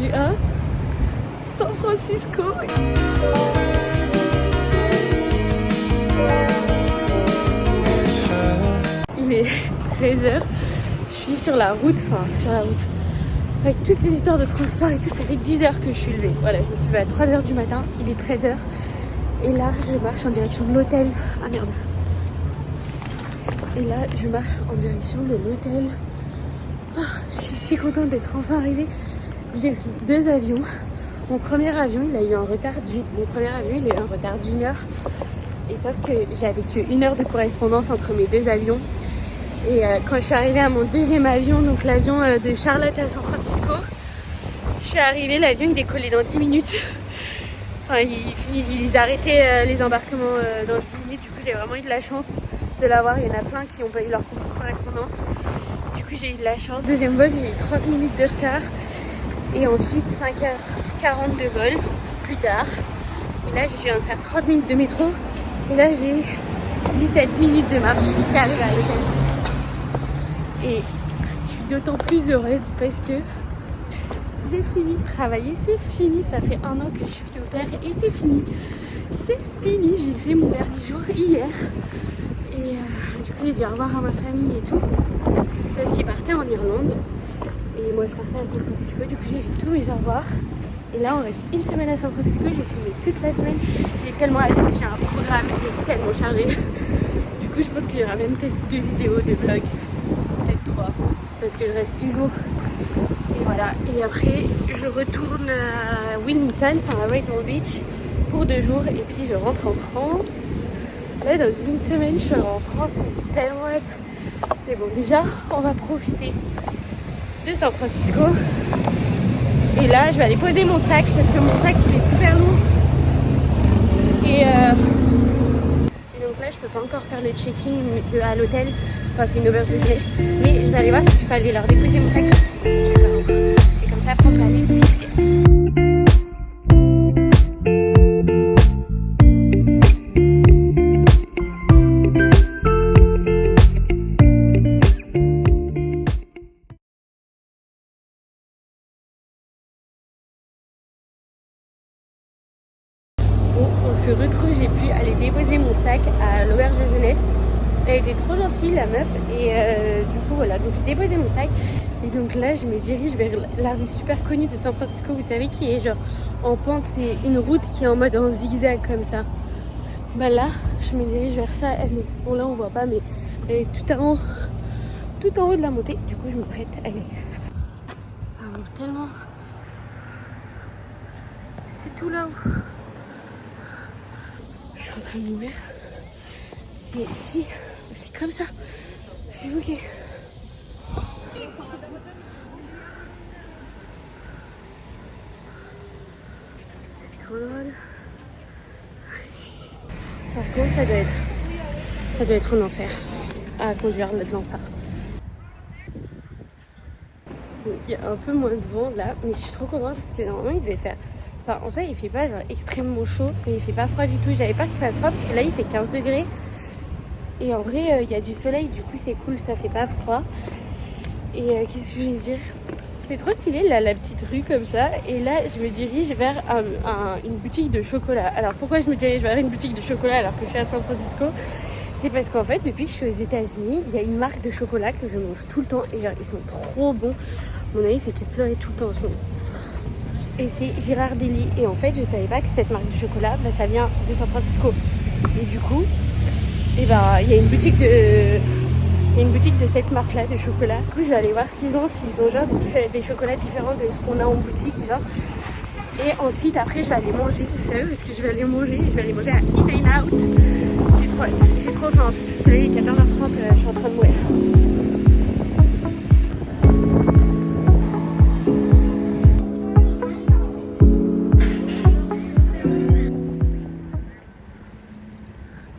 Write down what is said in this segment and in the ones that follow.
suis à San Francisco. Il est 13h. Je suis sur la route, avec toutes ces histoires de transport et tout, ça fait 10 heures que je suis levée. Voilà, je me suis levée à 3h du matin, il est 13h. Et là, je marche en direction de l'hôtel. Ah merde. Et là, je marche en direction de l'hôtel. Oh, je suis si contente d'être enfin arrivée. J'ai pris 2 avions. Mon premier avion, il a eu un retard d'une heure. Et sauf que j'avais que 1 heure de correspondance entre mes 2 avions. Et quand je suis arrivée à mon deuxième avion, donc l'avion de Charlotte à San Francisco, je suis arrivée, l'avion il décollait dans 10 minutes. Enfin, ils arrêtaient les embarquements dans 10 minutes. Du coup, j'ai vraiment eu de la chance de l'avoir. Il y en a plein qui n'ont pas eu leur correspondance. Du coup, j'ai eu de la chance. Deuxième vol, j'ai eu 30 minutes de retard. Et ensuite, 5h40 de vol plus tard. Et là, je viens de faire 30 minutes de métro. Et là, j'ai 17 minutes de marche jusqu'à arriver à l'hôtel. Et je suis d'autant plus heureuse parce que j'ai fini de travailler, c'est fini, ça fait 1 an que je suis au terre et c'est fini. C'est fini, j'ai fait mon dernier jour hier. Et du coup j'ai dû au revoir à ma famille et tout. Parce qu'ils partaient en Irlande. Et moi je partais à San Francisco, du coup j'ai fait tous mes au revoir. Et là on reste 1 semaine à San Francisco, j'ai filmé toute la semaine. J'ai tellement hâte, j'ai un programme tellement chargé. Du coup je pense qu'il y aura même peut-être 2 vidéos de vlog. Peut-être 3. Parce que je reste 6 jours. Et voilà, et après je retourne à Wilmington, à Brighton Beach pour 2 jours et puis je rentre en France. Là dans 1 semaine je serai en France, on est tellement hâte. Mais bon déjà on va profiter de San Francisco. Et là je vais aller poser mon sac parce que mon sac il est super lourd. Et donc là je peux pas encore faire le check-in à l'hôtel. Enfin c'est une auberge de jeunesse. Mais je vais aller voir si je peux aller leur déposer mon sac parce qu'il est super lourd. Et comme ça après on peut aller le visiter. On se retrouve, j'ai pu aller déposer mon sac à l'auberge de jeunesse. Elle était trop gentille la meuf et du coup voilà, donc j'ai déposé mon sac et donc là je me dirige vers la rue super connue de San Francisco, vous savez, qui est genre en pente, c'est une route qui est en mode en zigzag comme ça. Bah là je me dirige vers ça, bon là on voit pas mais elle est tout en haut de la montée, du coup je me prête à aller. Ça monte tellement, c'est tout là-haut. Je suis en train de mourir. C'est comme ça. Je suis bloquée. C'est trop drôle. Par contre, ça doit être un enfer à conduire dans ça. Il y a un peu moins de vent là, mais je suis trop contente parce que normalement il devait faire. Enfin, en soi, il fait pas genre extrêmement chaud, mais il fait pas froid du tout. J'avais peur qu'il fasse froid parce que là il fait 15 degrés. Et en vrai, il y a du soleil, du coup c'est cool, ça fait pas froid. Et qu'est-ce que je vais dire ? C'était trop stylé là, la petite rue comme ça. Et là, je me dirige vers une boutique de chocolat. Alors pourquoi je me dirige vers une boutique de chocolat alors que je suis à San Francisco ? C'est parce qu'en fait, depuis que je suis aux États-Unis, il y a une marque de chocolat que je mange tout le temps. Et genre, ils sont trop bons. Mon ami fait que pleurer tout le temps en ce moment. Et c'est Girardelli. Et en fait, je savais pas que cette marque de chocolat, bah, ça vient de San Francisco. Et du coup, il y a une boutique de cette marque-là de chocolat. Du coup, je vais aller voir ce qu'ils ont, s'ils ont genre des chocolats différents de ce qu'on a en boutique, genre. Et ensuite, après, je vais aller manger. Vous savez où est-ce que je vais aller manger ? Je vais aller manger à Eat & Out. J'ai trop hâte. J'ai trop faim. Parce que là, il est 14h30, je suis en train de mourir.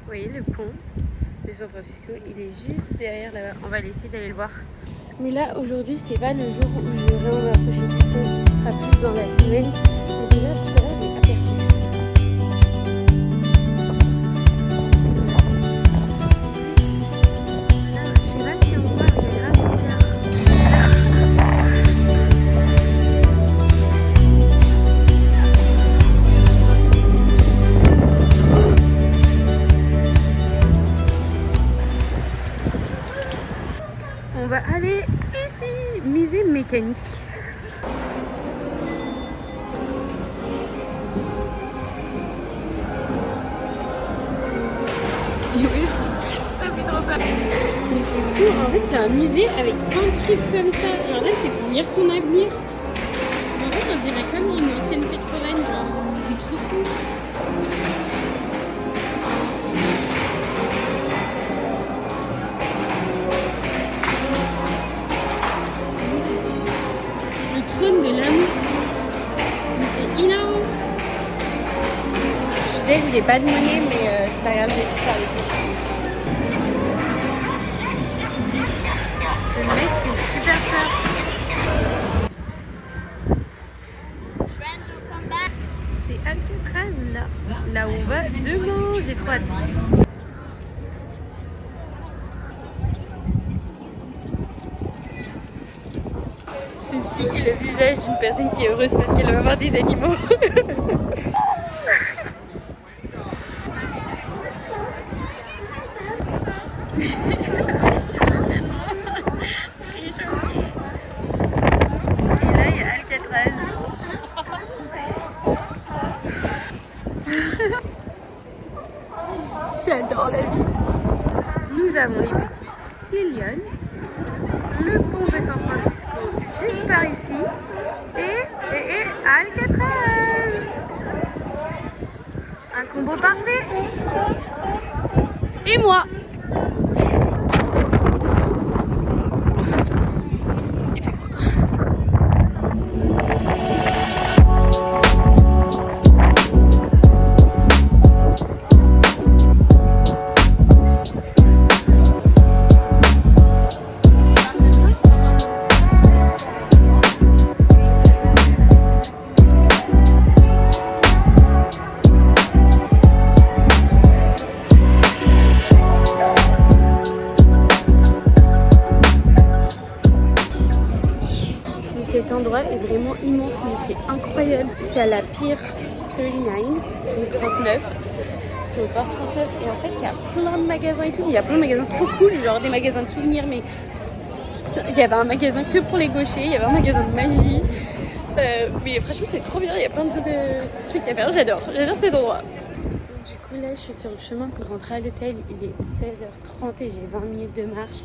Vous voyez le pont de San Francisco, il est juste derrière là-bas. On va aller essayer d'aller le voir. Mais là, aujourd'hui, c'est pas le jour où je vais vraiment m'approcher du pont. Ce sera plus dans la semaine. Mais déjà, tout à l'heure, je l'ai aperçu. iconique. Oui, ça fait trop peur. Mais c'est fou, en fait c'est un musée avec plein de trucs comme ça. Genre là c'est pour lire son avenir. En fait on dirait comme une ancienne fête foraine, genre c'est trop fou. Le trône de l'amour. Mais c'est hilarant. Je suis désolée, j'ai pas de monnaie mais c'est pas grave, je vais tout faire les trucs. Ce mec fait super peur. C'est Alcatraz là où on va demain, j'ai trop hâte. Ceci est le visage d'une personne qui est heureuse parce qu'elle va voir des animaux. Je suis choquée. Et là il y a Alcatraz. J'adore la vie. Nous avons les petits Silions, le pont de San Francisco juste par ici et Alcatraz. Un combo parfait. Et moi. Il fait froid. Cet endroit est vraiment immense, mais c'est incroyable. C'est à la Pier 39, donc 39. C'est au port 39 et en fait il y a plein de magasins et tout. Il y a plein de magasins trop cool, genre des magasins de souvenirs, mais il y avait un magasin que pour les gauchers, il y avait un magasin de magie. Mais franchement c'est trop bien, il y a plein de trucs à faire, j'adore cet endroit. Du coup là je suis sur le chemin pour rentrer à l'hôtel, il est 16h30 et j'ai 20 minutes de marche.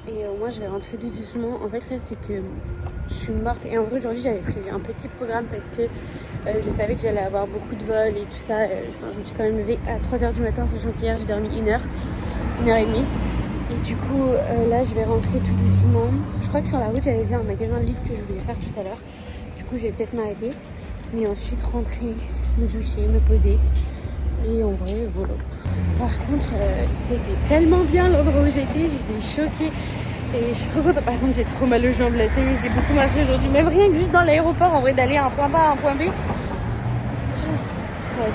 Et moi je vais rentrer tout doucement. En fait là c'est que je suis morte. Et en vrai aujourd'hui j'avais prévu un petit programme parce que je savais que j'allais avoir beaucoup de vols et tout ça. Je me suis quand même levée à 3h du matin, sachant qu'hier j'ai dormi 1h et demie. Et du coup là je vais rentrer tout doucement. Je crois que sur la route j'avais vu un magasin de livres que je voulais faire tout à l'heure. Du coup je vais peut-être m'arrêter. Et ensuite rentrer, me doucher, me poser. Et en vrai voilà. Par contre c'était tellement bien l'endroit où j'étais choquée. Et je suis trop contente. Par contre j'ai trop mal aux jambes là, ça y est, j'ai beaucoup marché aujourd'hui. Même rien que juste dans l'aéroport en vrai, d'aller à un point A à un point B. Bref.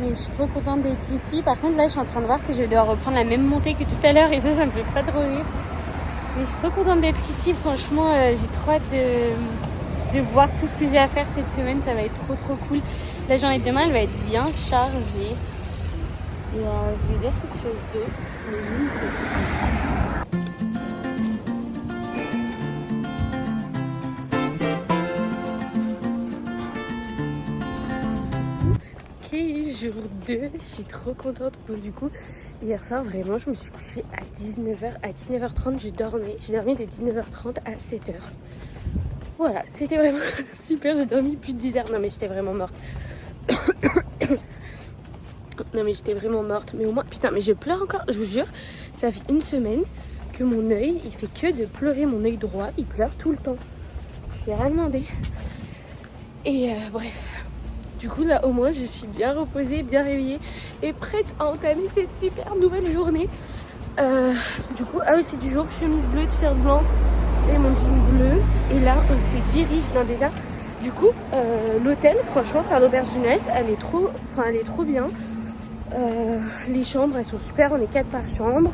Mais je suis trop contente d'être ici. Par contre là je suis en train de voir que je vais devoir reprendre la même montée que tout à l'heure. Et ça me fait pas trop rire. Mais je suis trop contente d'être ici. Franchement j'ai trop hâte de voir tout ce que j'ai à faire cette semaine. Ça va être trop cool. La journée de demain elle va être bien chargée. Et je vais dire quelque chose d'autre. Mais je ne sais pas. Ok, jour 2, je suis trop contente. Bon, du coup, hier soir, vraiment, je me suis couchée à 19h. À 19h30, je dormais. J'ai dormi de 19h30 à 7h. Voilà, c'était vraiment super. J'ai dormi plus de 10 heures. Non, mais j'étais vraiment morte. Non, mais j'étais vraiment morte. Mais au moins, putain, mais je pleure encore. Je vous jure, ça fait une semaine que mon œil, il fait que de pleurer. Mon œil droit, il pleure tout le temps. Je l'ai rien demandé. Et bref. Du coup là au moins je suis bien reposée, bien réveillée et prête à entamer cette super nouvelle journée. Du coup, ah oui c'est du jour, chemise bleue, t-shirt blanc et mon jean bleu. Et là on se dirige, non déjà, du coup l'hôtel, franchement, faire l'auberge jeunesse, elle est trop bien. Les chambres elles sont super, on est 4 par chambre.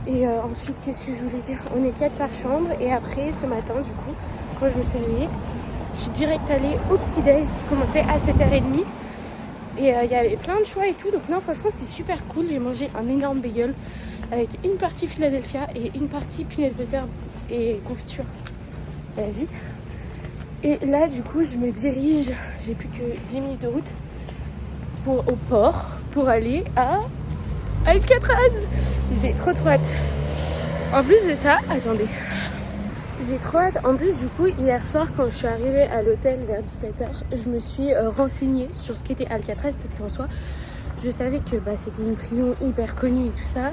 Et ensuite qu'est-ce que je voulais dire, on est 4 par chambre. Et après ce matin du coup, quand je me suis réveillée, je suis direct allée au petit-déj qui commençait à 7h30. Et il y avait plein de choix et tout. Donc non, franchement, c'est super cool. J'ai mangé un énorme bagel avec une partie Philadelphia et une partie peanut butter et confiture. la vie. Et là du coup je me dirige, j'ai plus que 10 minutes de route au port pour aller à Alcatraz. J'ai trop hâte. En plus de ça, attendez, j'ai trop hâte. En plus du coup hier soir quand je suis arrivée à l'hôtel vers 17h, je me suis renseignée sur ce qu'était Alcatraz parce qu'en soi je savais que c'était une prison hyper connue et tout ça,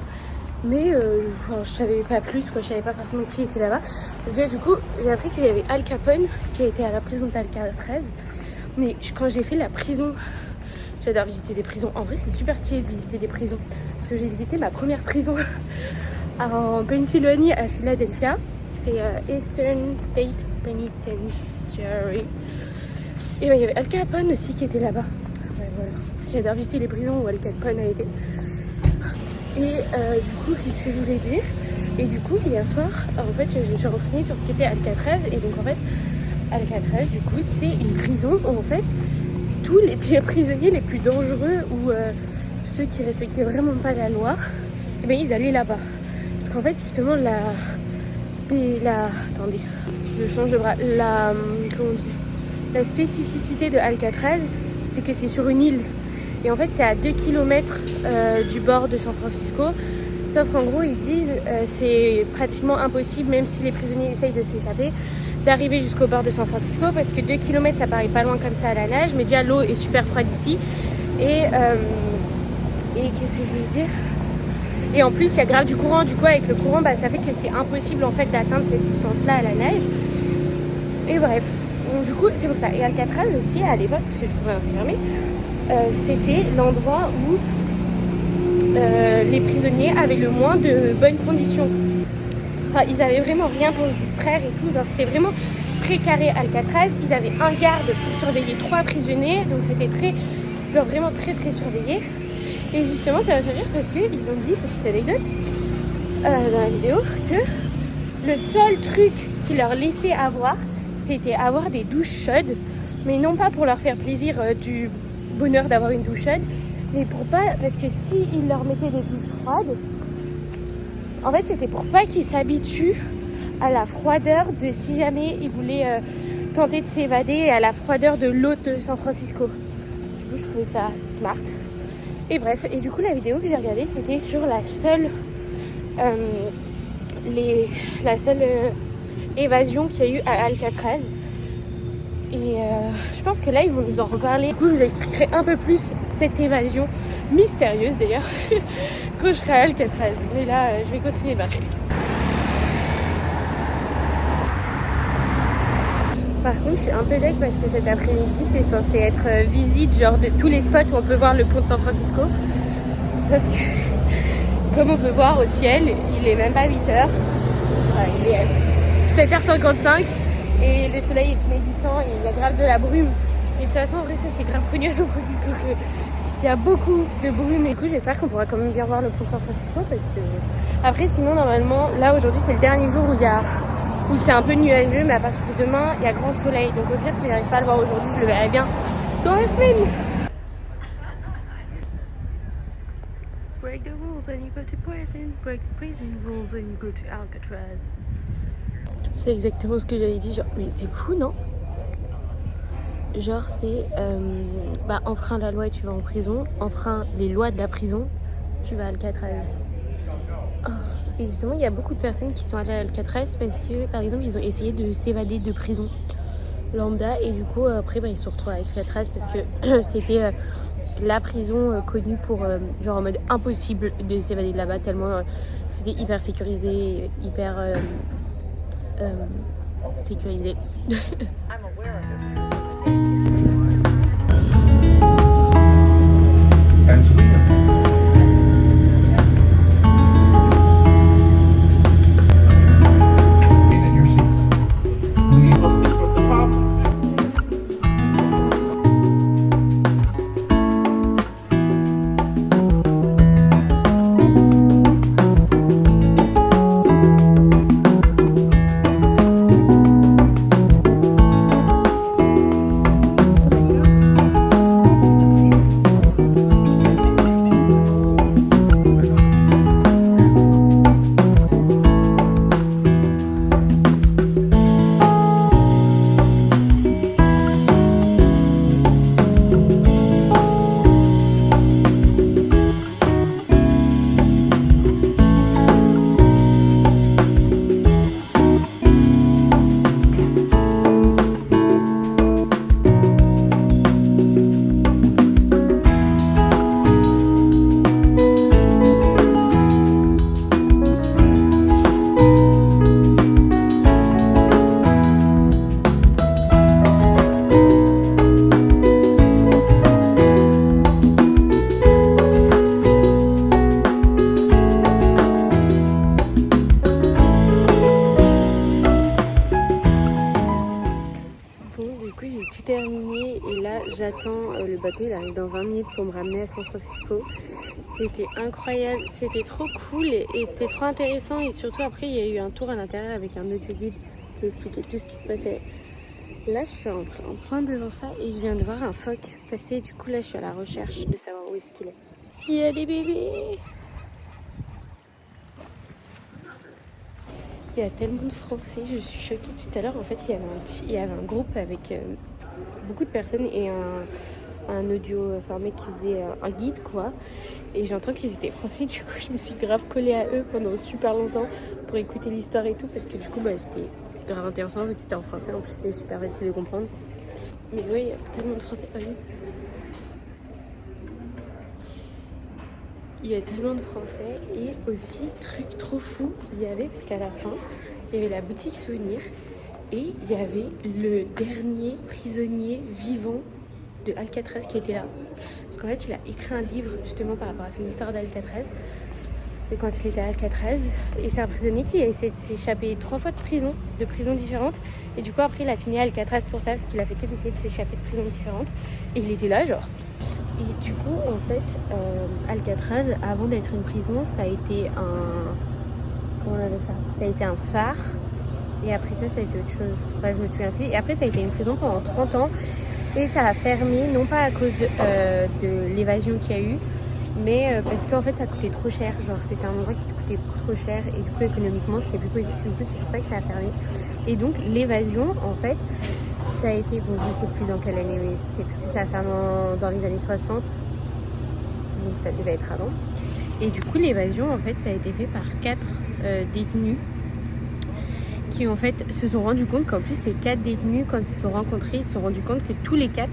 mais je savais pas plus quoi, je savais pas forcément qui était là-bas. Déjà du coup j'ai appris qu'il y avait Al Capone qui était à la prison d'Alcatraz, mais quand j'ai fait la prison, j'adore visiter des prisons, en vrai c'est super stylé de visiter des prisons, parce que j'ai visité ma première prison en Pennsylvanie à Philadelphia, c'est Eastern State Penitentiary, et il y avait Al Capone aussi qui était là-bas. Voilà. J'adore visiter les prisons où Al Capone a été. Et du coup, qu'est-ce que je voulais dire? Et du coup, hier soir, en fait, je me suis renseignée sur ce qu'était Alcatraz. Et donc, en fait, Alcatraz, du coup, c'est une prison où, en fait, tous les prisonniers les plus dangereux ou ceux qui respectaient vraiment pas la loi, eh bien, ils allaient là-bas. Parce qu'en fait, justement, attendez, je change de bras. La spécificité de Alcatraz, c'est que c'est sur une île. Et en fait, c'est à 2 km du bord de San Francisco. Sauf qu'en gros, ils disent c'est pratiquement impossible, même si les prisonniers essayent de s'échapper, d'arriver jusqu'au bord de San Francisco. Parce que 2 km, ça paraît pas loin comme ça à la nage. Mais déjà, l'eau est super froide ici. Et qu'est-ce que je voulais dire? Et en plus, il y a grave du courant. Du coup, avec le courant, ça fait que c'est impossible en fait d'atteindre cette distance-là à la nage. Et bref. Donc, du coup, c'est pour ça. Et Alcatraz aussi, à l'époque, parce que je pouvais ainsi fermer, c'était l'endroit où les prisonniers avaient le moins de bonnes conditions. Enfin, ils avaient vraiment rien pour se distraire et tout. Genre, c'était vraiment très carré Alcatraz. Ils avaient un garde pour surveiller 3 prisonniers. Donc, c'était vraiment très très surveillé. Et justement, ça m'a fait rire parce qu'ils ont dit, petite anecdote, dans la vidéo, que le seul truc qu'ils leur laissaient avoir, c'était avoir des douches chaudes. Mais non pas pour leur faire plaisir du bonheur d'avoir une douche chaude, mais parce que s'ils leur mettaient des douches froides, en fait c'était pour pas qu'ils s'habituent à la froideur de si jamais ils voulaient tenter de s'évader, à la froideur de l'eau de San Francisco. Du coup je trouvais ça smart. Et bref, et du coup la vidéo que j'ai regardée c'était sur la seule évasion qu'il y a eu à Alcatraz. Et je pense que là ils vont nous en reparler. Du coup je vous expliquerai un peu plus cette évasion mystérieuse d'ailleurs quand je serai à Alcatraz. Mais là je vais continuer de marcher. Par contre je suis un peu deg parce que cet après-midi c'est censé être visite genre de tous les spots où on peut voir le pont de San Francisco. Sauf que comme on peut voir au ciel, il est même pas 8h. Il est 7h55. Et le soleil est inexistant, il y a grave de la brume. Et de toute façon, en vrai, ça c'est grave connu à San Francisco qu'il y a beaucoup de brume. Et du coup, j'espère qu'on pourra quand même bien voir le pont de San Francisco parce que après, sinon, normalement, là aujourd'hui, c'est le dernier jour où c'est un peu nuageux, mais à partir de demain, il y a grand soleil. Donc au pire, si j'arrive pas à le voir aujourd'hui, je le verrai bien dans la semaine. Break the rules and you go to prison. Break the prison rules and you go to Alcatraz. C'est exactement ce que j'avais dit, genre, mais c'est fou, non? Genre, c'est enfreins la loi et tu vas en prison, enfreins les lois de la prison, tu vas à Alcatraz. Oh. Et justement, il y a beaucoup de personnes qui sont allées à Alcatraz parce que, par exemple, ils ont essayé de s'évader de prison lambda et du coup, après, ils se sont retrouvés à Alcatraz parce que c'était la prison connue pour, genre, en mode impossible de s'évader de là-bas tellement c'était hyper sécurisé, hyper. Sécurisé. Du coup, j'ai tout terminé et là, j'attends le bateau. Il arrive dans 20 minutes pour me ramener à San Francisco. C'était incroyable, c'était trop cool et c'était trop intéressant. Et surtout, après, il y a eu un tour à l'intérieur avec un audio guide qui expliquait tout ce qui se passait. Là, je suis en plein devant ça et je viens de voir un phoque passer. Du coup, là, je suis à la recherche de savoir où est-ce qu'il est. Il y a des bébés! Il y a tellement de Français, je suis choquée tout à l'heure. En fait, il y avait un groupe avec beaucoup de personnes et un audio, enfin un mec qui faisait un guide quoi. Et j'entends qu'ils étaient français, du coup je me suis grave collée à eux pendant super longtemps pour écouter l'histoire et tout, parce que du coup c'était grave intéressant, vu que c'était en français, en plus c'était super facile de comprendre. Mais oui, il y a tellement de Français. Il y a tellement de Français et aussi, truc trop fou, il y avait, parce qu'à la fin, il y avait la boutique souvenir et il y avait le dernier prisonnier vivant de Alcatraz qui était là. Parce qu'en fait, il a écrit un livre justement par rapport à son histoire d'Alcatraz. Et quand il était à Alcatraz, et c'est un prisonnier qui a essayé de s'échapper 3 fois de prisons différentes. Et du coup, après, il a fini à Alcatraz pour ça, parce qu'il a fait que d'essayer de s'échapper de prisons différentes. Et il était là, genre. Et du coup, en fait, Alcatraz, avant d'être une prison, ça a été un... Comment on appelle ça? Ça a été un phare. Et après ça a été autre chose. Enfin, je me souviens plus. Et après, ça a été une prison pendant 30 ans. Et ça a fermé, non pas à cause de l'évasion qu'il y a eu, mais parce qu'en fait, ça coûtait trop cher. Genre, c'était un endroit qui coûtait beaucoup trop cher. Et du coup, économiquement, c'était plus positif. Du coup, c'est pour ça que ça a fermé. Et donc, l'évasion, en fait, ça a été... Bon, je sais plus dans quelle année, mais c'était parce que ça a fermé dans les années 60. Donc, ça devait être avant. Et du coup, l'évasion, en fait, ça a été fait par 4 détenus qui en fait se sont rendus compte qu'en plus ces 4 détenus, quand ils se sont rencontrés, ils se sont rendus compte que tous les 4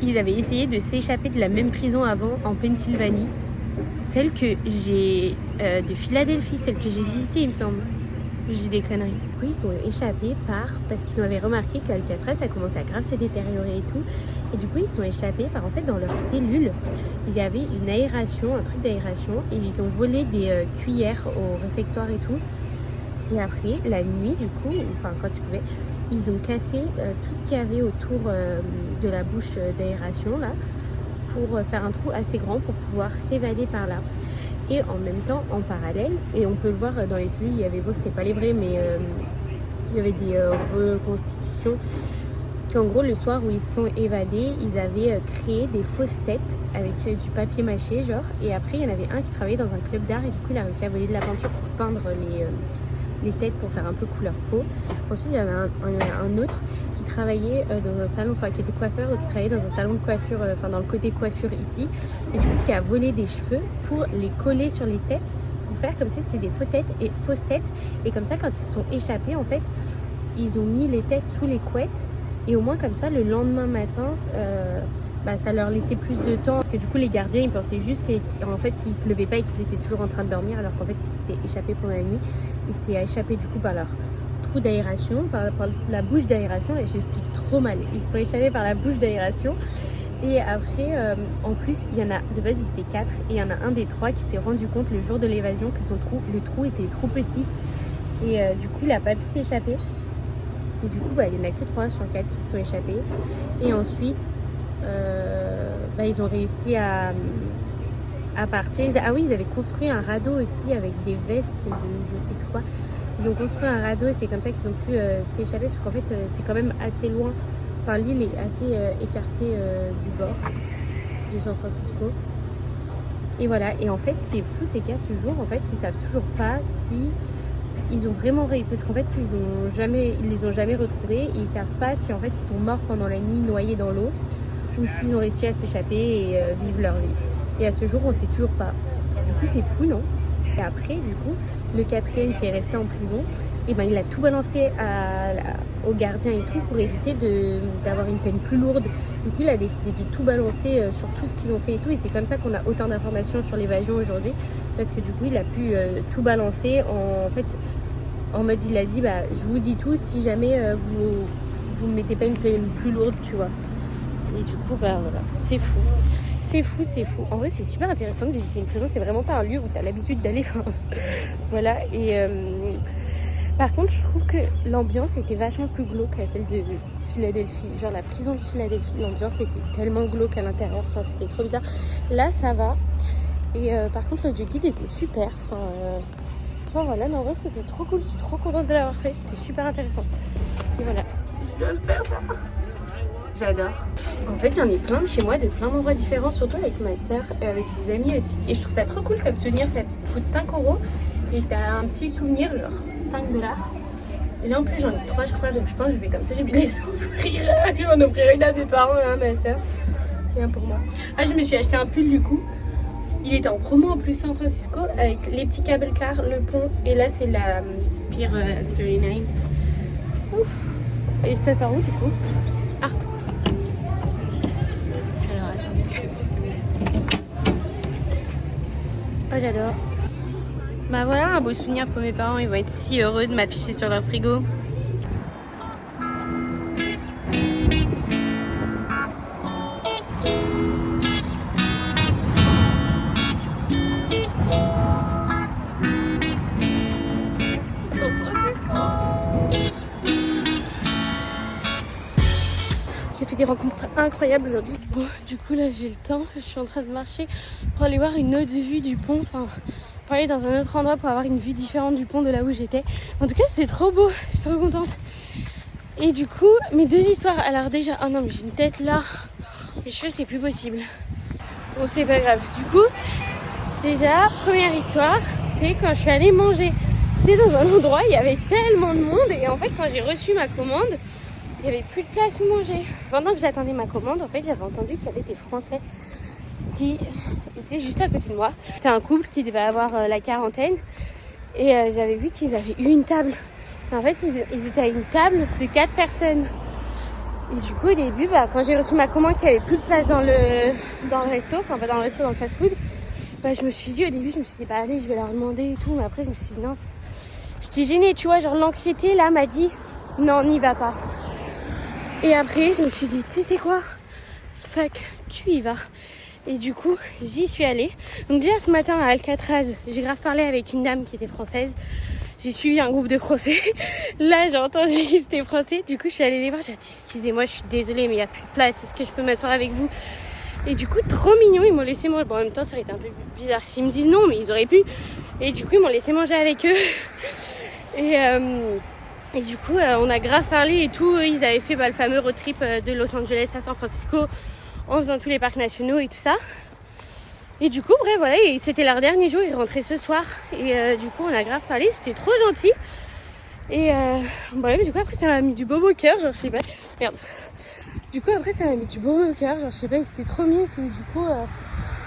ils avaient essayé de s'échapper de la même prison avant en Pennsylvanie, celle que j'ai de Philadelphie, celle que j'ai visitée il me semble. J'ai des conneries. Du coup ils sont échappés parce qu'ils avaient remarqué qu'Alcatraz a commencé à grave se détériorer et tout, et du coup ils sont échappés par en fait dans leurs cellules il y avait une aération, un truc d'aération, et ils ont volé des cuillères au réfectoire et tout. Et après, la nuit, du coup, enfin quand ils pouvaient, ils ont cassé tout ce qu'il y avait autour de la bouche d'aération, là, pour faire un trou assez grand pour pouvoir s'évader par là. Et en même temps, en parallèle, et on peut le voir dans les cellules, il y avait, bon, c'était pas les vrais, mais il y avait des reconstitutions, qu'en gros, le soir où ils se sont évadés, ils avaient créé des fausses têtes avec du papier mâché, genre. Et après, il y en avait un qui travaillait dans un club d'art, et du coup, il a réussi à voler de la peinture pour peindre les têtes pour faire un peu couleur peau. Ensuite, il y avait un autre qui travaillait dans un salon, enfin qui était coiffeur, donc qui travaillait dans un salon de coiffure, enfin dans le côté coiffure ici, et du coup qui a volé des cheveux pour les coller sur les têtes, pour faire comme si c'était des fausses têtes, et comme ça quand ils se sont échappés, en fait, ils ont mis les têtes sous les couettes, et au moins comme ça, le lendemain matin, ça leur laissait plus de temps, parce que du coup les gardiens ils pensaient juste qu'en fait qu'ils se levaient pas et qu'ils étaient toujours en train de dormir, alors qu'en fait ils s'étaient échappés pendant la nuit. Ils s'étaient échappés du coup par leur trou d'aération, par la bouche d'aération, et j'explique trop mal. Ils se sont échappés par la bouche d'aération, et après en plus il y en a, de base ils étaient 4, et il y en a un des 3 qui s'est rendu compte le jour de l'évasion que le trou était trop petit, et du coup il a pas pu s'échapper, et du coup il y en a que 3 sur 4 qui se sont échappés. Et ensuite ils ont réussi à partir. Ah oui, ils avaient construit un radeau aussi avec des vestes de je sais plus quoi. Ils ont construit un radeau et c'est comme ça qu'ils ont pu s'échapper, parce qu'en fait c'est quand même assez loin. Enfin, l'île est assez écartée du bord de San Francisco. Et voilà, et en fait ce qui est fou, c'est qu'à ce jour, en fait, ils savent toujours pas si ils ont vraiment réussi, parce qu'en fait ils les ont jamais retrouvés, et ils savent pas si en fait ils sont morts pendant la nuit noyés dans l'eau, ou s'ils ont réussi à s'échapper et vivre leur vie. Et à ce jour, on sait toujours pas. Du coup, c'est fou, non? Et après, du coup, le 4e qui est resté en prison, il a tout balancé aux gardiens et tout pour éviter d'avoir une peine plus lourde. Du coup, il a décidé de tout balancer sur tout ce qu'ils ont fait et tout. Et c'est comme ça qu'on a autant d'informations sur l'évasion aujourd'hui. Parce que du coup, il a pu tout balancer en mode, il a dit, je vous dis tout si jamais vous ne mettez pas une peine plus lourde, tu vois. Et du coup, voilà, c'est fou. C'est fou, c'est fou. En vrai, c'est super intéressant de visiter une prison. C'est vraiment pas un lieu où tu as l'habitude d'aller. Voilà. Et Par contre, je trouve que l'ambiance était vachement plus glauque à celle de Philadelphie. Genre la prison de Philadelphie, l'ambiance était tellement glauque à l'intérieur. Enfin, c'était trop bizarre. Là, ça va. Et par contre, le guide était super. Enfin voilà, non, en vrai, c'était trop cool. Je suis trop contente de l'avoir fait. C'était super intéressant. Et voilà. Je dois le faire, ça. J'adore. En fait, j'en ai plein de chez moi, de plein d'endroits différents, surtout avec ma soeur et avec des amis aussi. Et je trouve ça trop cool comme souvenir. Ça coûte 5 € et t'as un petit souvenir, genre 5 $. Et là en plus, j'en ai 3, je crois, donc je pense que je vais comme ça, je vais les offrir. Je vais en offrir une à mes parents et un à ma soeur. Et un pour moi. Ah, je me suis acheté un pull du coup. Il était en promo en plus San Francisco avec les petits cable cars, le pont. Et là, c'est la Pier 39. Ouf. Et ça sort où du coup? Ah. Alors attendez. Oh, j'adore. Bah voilà, un beau souvenir pour mes parents. Ils vont être si heureux de m'afficher sur leur frigo. J'ai fait des rencontres incroyables aujourd'hui. Bon, du coup là j'ai le temps, je suis en train de marcher pour aller voir une autre vue du pont, enfin pour aller dans un autre endroit pour avoir une vue différente du pont de là où j'étais. En tout cas c'est trop beau, je suis trop contente. Et du coup mes deux histoires, alors déjà, ah non mais j'ai une tête là, mes cheveux c'est plus possible. Bon c'est pas grave, du coup déjà première histoire, c'est quand je suis allée manger. J'étais dans un endroit, il y avait tellement de monde et en fait quand j'ai reçu ma commande, il n'y avait plus de place où manger. Pendant que j'attendais ma commande, en fait, j'avais entendu qu'il y avait des Français qui étaient juste à côté de moi. C'était un couple qui devait avoir la quarantaine. Et j'avais vu qu'ils avaient eu une table. Et en fait, ils étaient à une table de 4 personnes. Et du coup, au début, quand j'ai reçu ma commande, qu'il n'y avait plus de place dans le resto, enfin pas dans le resto, dans le fast-food, je me suis dit, au début, allez, je vais leur demander et tout. Mais après, je me suis dit, non, j'étais gênée, tu vois, genre l'anxiété, là, m'a dit, non, n'y va pas. Et après, je me suis dit, tu sais c'est quoi? Fuck, tu y vas. Et du coup, j'y suis allée. Donc déjà, ce matin, à Alcatraz, j'ai grave parlé avec une dame qui était française. J'ai suivi un groupe de Français. Là, j'ai entendu qu'ils étaient français. Du coup, je suis allée les voir. J'ai dit, excusez-moi, je suis désolée, mais il n'y a plus de place. Est-ce que je peux m'asseoir avec vous? Et du coup, trop mignon, ils m'ont laissé manger. Bon, en même temps, ça aurait été un peu bizarre s'ils me disent non, mais ils auraient pu. Et du coup, ils m'ont laissé manger avec eux. Et du coup, on a grave parlé et tout. Ils avaient fait le fameux road trip de Los Angeles à San Francisco en faisant tous les parcs nationaux et tout ça. Et du coup, bref, voilà, et c'était leur dernier jour. Ils rentraient ce soir. Et du coup, on a grave parlé. C'était trop gentil. Et bref, du coup, après, ça m'a mis du baume au cœur. Genre, je sais pas. Merde. Du coup, après, ça m'a mis du baume au cœur. Genre, je sais pas, c'était trop mignon. Du coup,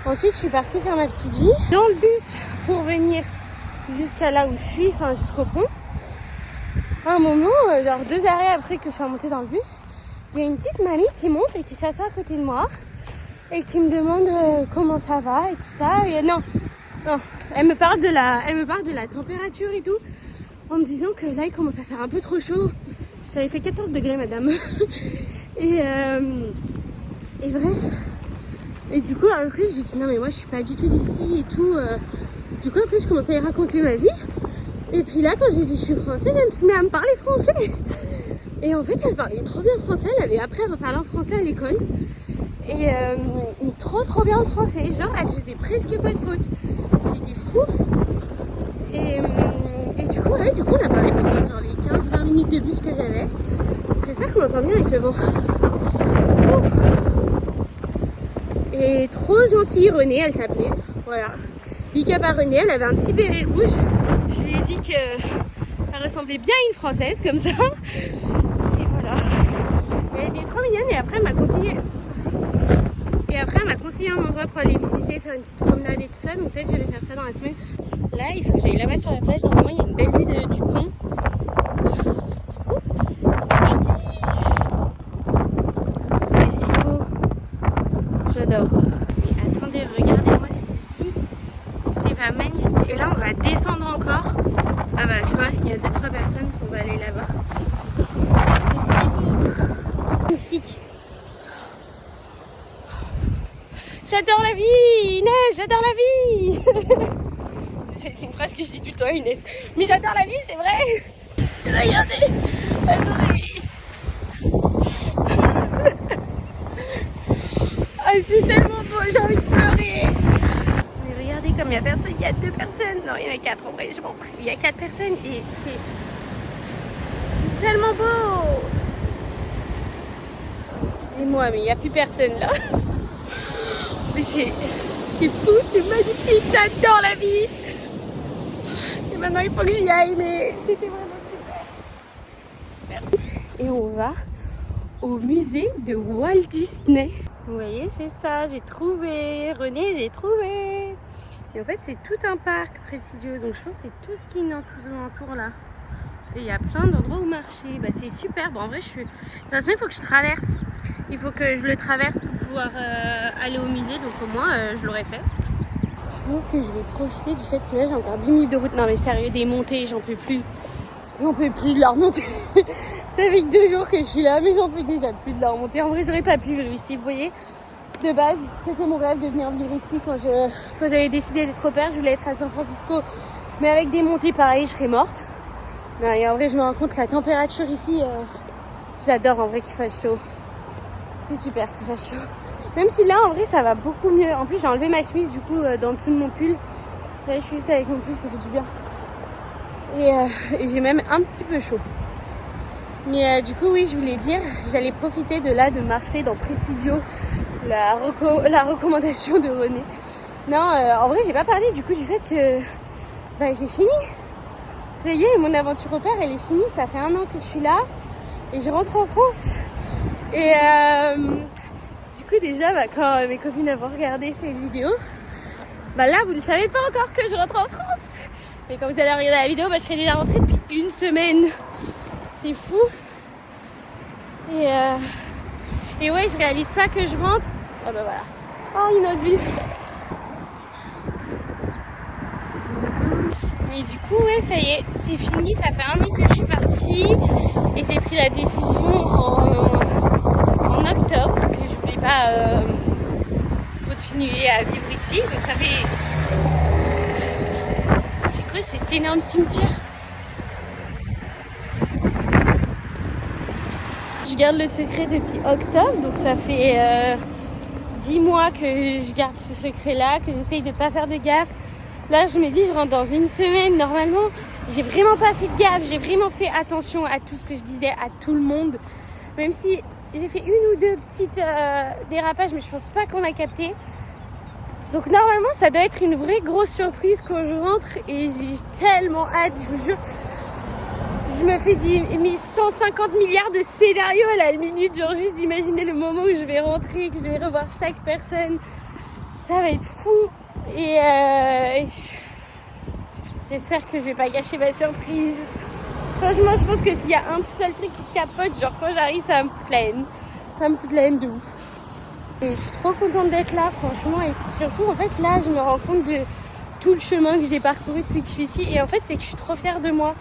ensuite, je suis partie faire ma petite vie dans le bus pour venir jusqu'à là où je suis, enfin, jusqu'au pont. À un moment, genre 2 arrêts après que je suis remontée dans le bus, il y a une petite mamie qui monte et qui s'assoit à côté de moi et qui me demande comment ça va et tout ça. Et non, elle me parle de la température et tout, en me disant que là il commence à faire un peu trop chaud. J'avais fait 14 degrés, madame. et bref. Et du coup, après, j'ai dit non mais moi je suis pas du tout d'ici et tout. Du coup, après, je commençais à lui raconter ma vie. Et puis là, quand j'ai dit je suis française, elle se met à me parler français. Et en fait, elle parlait trop bien français. Elle avait appris à parler en français à l'école. Et trop bien le français. Genre, elle faisait presque pas de fautes. C'était fou. Et du coup, on a parlé pendant genre les 15-20 minutes de bus que j'avais. J'espère qu'on m'entend bien avec le vent. Et trop gentille, Renée, elle s'appelait. Voilà. Big up à Renée, elle avait un petit béret rouge. Je lui ai dit qu'elle ressemblait bien à une Française, comme ça. Et voilà. Elle était trop mignonne et après elle m'a conseillé un endroit pour aller visiter, faire une petite promenade et tout ça. Donc peut-être je vais faire ça dans la semaine. Là, il faut que j'aille là-bas sur la plage. Normalement, il y a une belle vue du pont. Du coup, c'est parti. C'est si beau. J'adore. Mais attendez, regardez-moi cette vue. C'est pas magnifique. Et là, on va descendre encore. Ah bah, tu vois, il y a 2-3 personnes. On va aller là-bas. C'est si beau. Magnifique. J'adore la vie, Inès, j'adore la vie. C'est une phrase que je dis tout le temps, Inès. Mais j'adore la vie, c'est vrai. Regardez. Attendez. Ah, c'est tellement beau, j'ai envie de pleurer. Mais regardez comme il y a personne, il y a 2 personnes. Non, il y en a 4 en vrai, je m'en prie. Il y a 4 personnes et c'est tellement beau. Excusez-moi, mais il n'y a plus personne là. Mais c'est fou, c'est magnifique, j'adore la vie. Et maintenant il faut que j'y aille, mais c'était vraiment super. Merci. Et on va au musée de Walt Disney. Vous voyez, c'est ça, j'ai trouvé. René, j'ai trouvé. Et en fait, c'est tout un parc Presidio. Donc je pense que c'est tout ce qui est autour là. Et il y a plein d'endroits où marcher. Bah, c'est super. Bon, en vrai, de toute façon, il faut que je traverse. Il faut que je le traverse pour pouvoir aller au musée. Donc au moins, je l'aurais fait. Je pense que je vais profiter du fait que là, j'ai encore 10 minutes de route. Non mais sérieux, des montées, j'en peux plus. J'en peux plus de la remonter. Ça fait que 2 jours que je suis là, mais j'en peux déjà plus de la remonter. En vrai, j'aurais pas pu vivre ici, vous voyez. De base, c'était mon rêve de venir vivre ici quand j'avais décidé d'être au père. Je voulais être à San Francisco, mais avec des montées pareilles, je serais morte. Non, et en vrai, je me rends compte que la température ici, j'adore en vrai qu'il fasse chaud. C'est super qu'il fasse chaud. Même si là, en vrai, ça va beaucoup mieux. En plus, j'ai enlevé ma chemise, du coup, dans le dessous de mon pull. Là, je suis juste avec mon pull, ça fait du bien. Et j'ai même un petit peu chaud. Mais du coup, oui, je voulais dire, j'allais profiter de là, de marcher dans Presidio, la recommandation de René. Non, en vrai, j'ai pas parlé du coup du fait que j'ai fini. Ça y est, mon aventure au père, elle est finie. Ça fait 1 an que je suis là et je rentre en France. Et du coup, déjà, quand mes copines vont regarder cette vidéo, là, vous ne savez pas encore que je rentre en France. Mais quand vous allez regarder la vidéo, je serai déjà rentrée depuis 1 semaine. C'est fou. Et ouais, je réalise pas que je rentre. Oh bah voilà. Oh, une autre vue. Mais du coup, ouais, ça y est, c'est fini. Ça fait 1 an que je suis partie. Et j'ai pris la décision en octobre que je voulais pas continuer à vivre ici. Donc ça fait... C'est quoi cet énorme cimetière? Je garde le secret depuis octobre, donc ça fait 10 mois que je garde ce secret-là, que j'essaye de pas faire de gaffe. Là, je me dis, je rentre dans 1 semaine. Normalement, j'ai vraiment pas fait de gaffe. J'ai vraiment fait attention à tout ce que je disais à tout le monde. Même si j'ai fait 1 ou 2 petites dérapages, mais je pense pas qu'on a capté. Donc normalement, ça doit être une vraie grosse surprise quand je rentre. Et j'ai tellement hâte, je vous jure. Je me fais mes 150 milliards de scénarios à la minute, genre juste d'imaginer le moment où je vais rentrer, que je vais revoir chaque personne. Ça va être fou. Et j'espère que je vais pas gâcher ma surprise. Franchement, je pense que s'il y a un seul truc qui capote, genre quand j'arrive, ça va me foutre la haine. Ça va me foutre la haine de ouf. Et je suis trop contente d'être là, franchement. Et surtout, en fait, là, je me rends compte de tout le chemin que j'ai parcouru depuis que je suis ici. Et en fait, c'est que je suis trop fière de moi.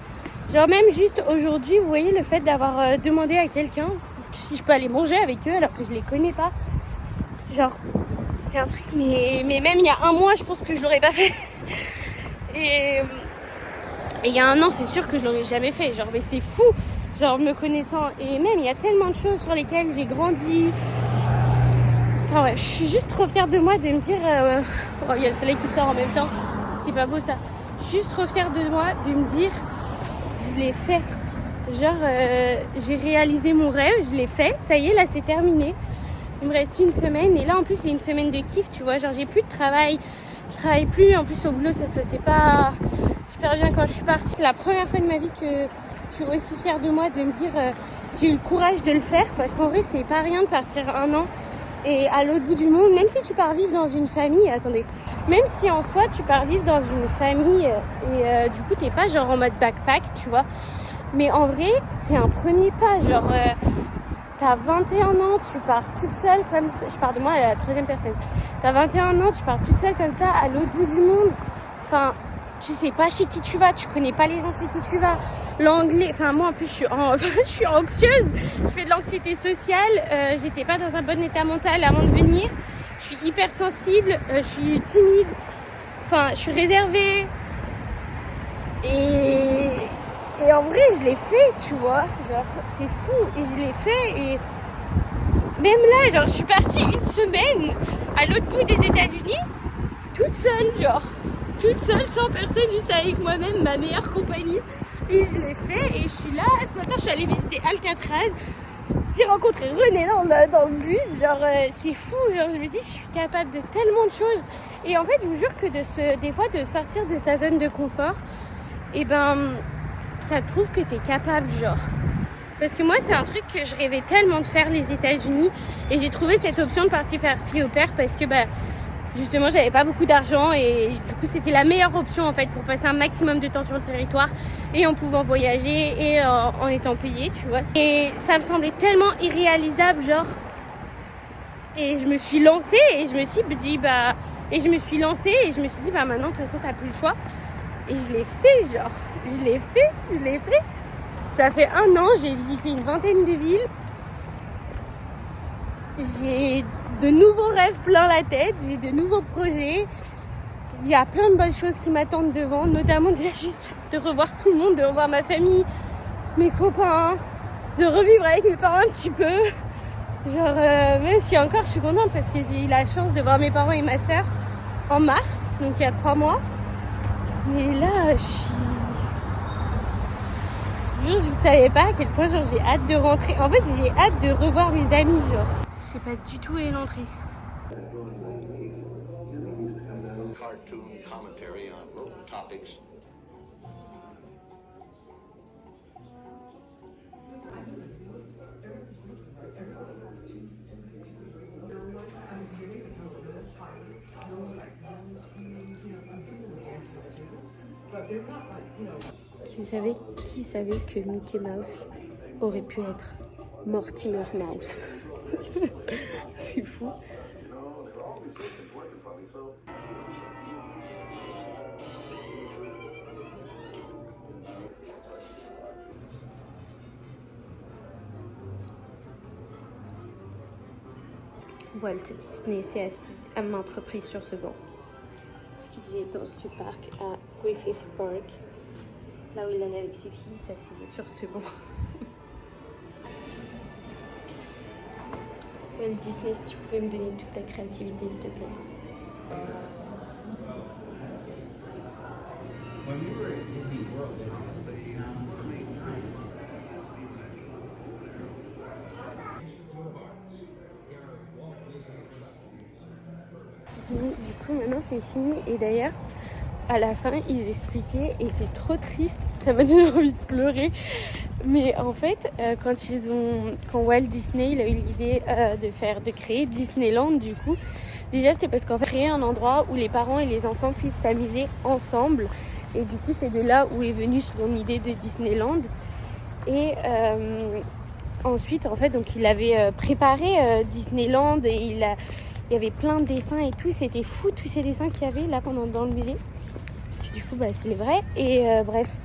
Genre même juste aujourd'hui, vous voyez, le fait d'avoir demandé à quelqu'un si je peux aller manger avec eux alors que je les connais pas. Genre, c'est un truc, mais même il y a 1 mois, je pense que je l'aurais pas fait. Et il y a 1 an, c'est sûr que je l'aurais jamais fait. Genre, mais c'est fou, genre me connaissant. Et même, il y a tellement de choses sur lesquelles j'ai grandi. Enfin ouais, je suis juste trop fière de moi de me dire... Oh, il y a le soleil qui sort en même temps. C'est pas beau ça. Je suis juste trop fière de moi de me dire... Je l'ai fait. Genre, j'ai réalisé mon rêve, je l'ai fait. Ça y est, là, c'est terminé. Il me reste 1 semaine. Et là, en plus, c'est 1 semaine de kiff, tu vois. Genre, j'ai plus de travail. Je travaille plus. En plus, au boulot, ça se passait pas super bien quand je suis partie. C'est la première fois de ma vie que je suis aussi fière de moi de me dire j'ai eu le courage de le faire. Parce qu'en vrai, c'est pas rien de partir 1 an et à l'autre bout du monde. Même si tu pars vivre dans une famille... Attendez. Même si en soi tu pars vivre dans une famille et du coup t'es pas genre en mode backpack, tu vois. Mais en vrai c'est un premier pas. Genre t'as 21 ans, tu pars toute seule comme ça. Je pars de moi à la 3e personne. T'as 21 ans, tu pars toute seule comme ça à l'autre bout du monde. Enfin, tu sais pas chez qui tu vas, tu connais pas les gens chez qui tu vas. L'anglais, enfin moi en plus je suis anxieuse. Je fais de l'anxiété sociale. J'étais pas dans un bon état mental avant de venir. Je suis hyper sensible, je suis timide, enfin je suis réservée et Et en vrai, je l'ai fait, tu vois. Genre, c'est fou. Et je l'ai fait. Et même là, genre, je suis partie une semaine à l'autre bout des États-Unis, toute seule, genre. Toute seule, sans personne, juste avec moi-même, ma meilleure compagnie. Et je l'ai fait. Et je suis là. Ce matin, je suis allée visiter Alcatraz. J'ai rencontré René dans le bus. Genre, c'est fou. Genre, je me dis, je suis capable de tellement de choses. Et en fait, je vous jure que des fois, de sortir de sa zone de confort, et ben, ça te prouve que t'es capable, genre. Parce que moi, c'est un truc que je rêvais tellement de faire, les États-Unis. Et j'ai trouvé cette option de partir faire fille au père parce que, bah, justement, j'avais pas beaucoup d'argent. Et du coup, c'était la meilleure option, en fait, pour passer un maximum de temps sur le territoire et en pouvant voyager et en étant payée, tu vois. Et ça me semblait tellement irréalisable, genre. Et je me suis lancée et je me suis dit, bah... Et je me suis lancée et je me suis dit, bah, maintenant, de toute façon, t'as plus le choix. Et je l'ai fait, genre. Je l'ai fait. Ça fait 1 an, j'ai visité une vingtaine de villes. J'ai de nouveaux rêves plein la tête, j'ai de nouveaux projets. Il y a plein de bonnes choses qui m'attendent devant, notamment déjà juste de revoir tout le monde, de revoir ma famille, mes copains, de revivre avec mes parents un petit peu. Genre, même si encore je suis contente parce que j'ai eu la chance de voir mes parents et ma soeur en mars, donc il y a 3 mois. Mais là, je savais pas à quel point genre, j'ai hâte de rentrer. En fait, j'ai hâte de revoir mes amis, genre. Je sais pas du tout où est l'entrée. Cartoon commentary on local topics. Qui savait que Mickey Mouse aurait pu être Mortimer Mouse? C'est fou. Walt Disney s'est assis à maintes reprises sur ce banc. Ce qu'il disait dans ce parc à Griffith Park, là où il allait avec ses filles, s'asseyait sur ce banc. Walt Disney, si tu pouvais me donner toute ta créativité, s'il te plaît. When we were at Disney World, there was a Du coup, maintenant c'est fini. Et d'ailleurs, à la fin, ils expliquaient, et c'est trop triste, ça m'a donné envie de pleurer. Mais en fait, quand Walt Disney il a eu l'idée de créer Disneyland, du coup, déjà c'était parce qu'en fait, créer un endroit où les parents et les enfants puissent s'amuser ensemble. Et du coup, c'est de là où est venue son idée de Disneyland. Et ensuite, en fait, donc il avait préparé Disneyland et il y avait plein de dessins et tout. C'était fou tous ces dessins qu'il y avait là dans le musée. Parce que du coup, bah, c'est les vrais. Et bref.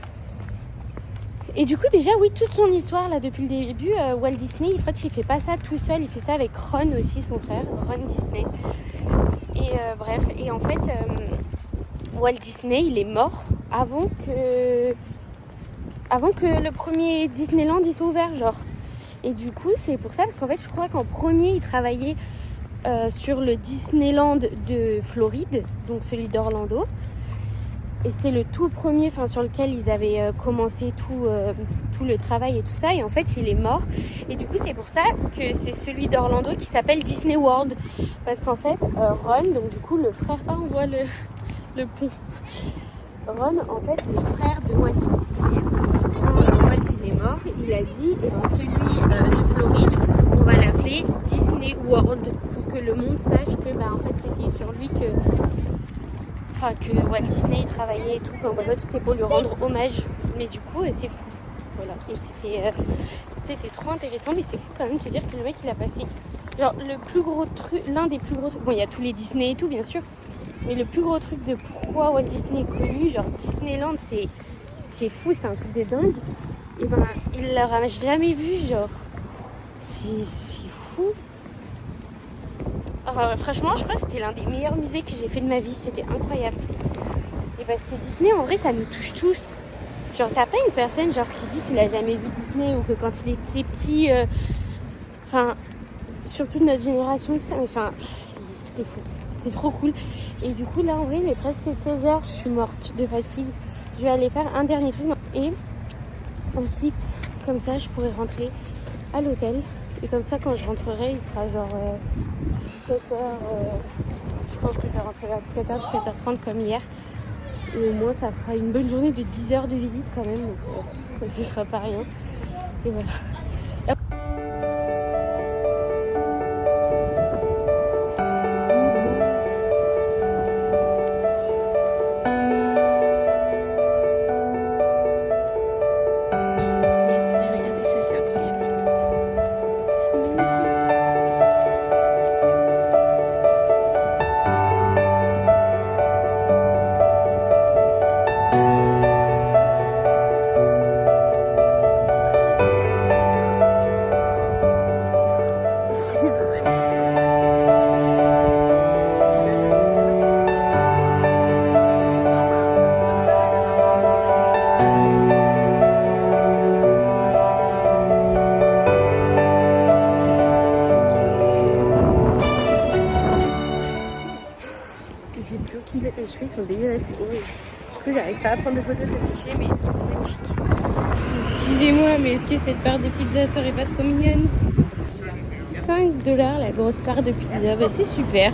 Et du coup, déjà, oui, toute son histoire là depuis le début, Walt Disney, en fait, il fait pas ça tout seul. Il fait ça avec Ron aussi, son frère, Ron Disney. Et bref. Et en fait, Walt Disney, il est mort avant que le premier Disneyland il soit ouvert, genre. Et du coup, c'est pour ça, parce qu'en fait, je crois qu'en premier, il travaillait sur le Disneyland de Floride, donc celui d'Orlando. Et c'était le tout premier, sur lequel ils avaient commencé tout le travail et tout ça. Et en fait, il est mort. Et du coup, c'est pour ça que c'est celui d'Orlando qui s'appelle Disney World. Parce qu'en fait, Ron, donc du coup, le frère... Ah, on voit le pont. Ron, en fait, le frère de Walt Disney, quand Walt il est mort, il a dit, celui de Floride, on va l'appeler Disney World, pour que le monde sache que, en fait, c'était sur lui que Walt Disney travaillait et tout. Bref, c'était pour lui rendre hommage. Mais du coup, c'est fou. Voilà. Et c'était trop intéressant, mais c'est fou quand même de te dire que le mec, il a passé, genre, le plus gros truc, l'un des plus gros trucs. Bon, il y a tous les Disney et tout, bien sûr. Mais le plus gros truc de pourquoi Walt Disney est connu, genre Disneyland, c'est fou, c'est un truc de dingue. Et il l'aura jamais vu, genre. C'est fou. Alors, franchement, je crois que c'était l'un des meilleurs musées que j'ai fait de ma vie. C'était incroyable. Et parce que Disney, en vrai, ça nous touche tous. Genre, t'as pas une personne genre qui dit qu'il a jamais vu Disney ou que quand il était petit, enfin, surtout de notre génération et tout ça, mais enfin, c'était fou, c'était trop cool. Et du coup, là, en vrai, il est presque 16h, je suis morte de fatigue. Je vais aller faire un dernier truc et ensuite, comme ça, je pourrai rentrer à l'hôtel. Et comme ça, quand je rentrerai, il sera genre 17h. Je pense que je vais rentrer vers 17h, 17h30 comme hier. Et au moins, ça fera une bonne journée de 10 heures de visite quand même. Donc, ce sera pas rien. Et voilà. Regardez ça, c'est incroyable. C'est magnifique. J'ai plus aucune idée, mes cheveux sont dégueulasses, c'est horrible. Du coup, j'arrive pas à prendre de photos, c'est péché, mais c'est magnifique. Excusez-moi, mais est-ce que cette part de pizza serait pas trop mignonne? $5 la grosse part de pizza, bah c'est super.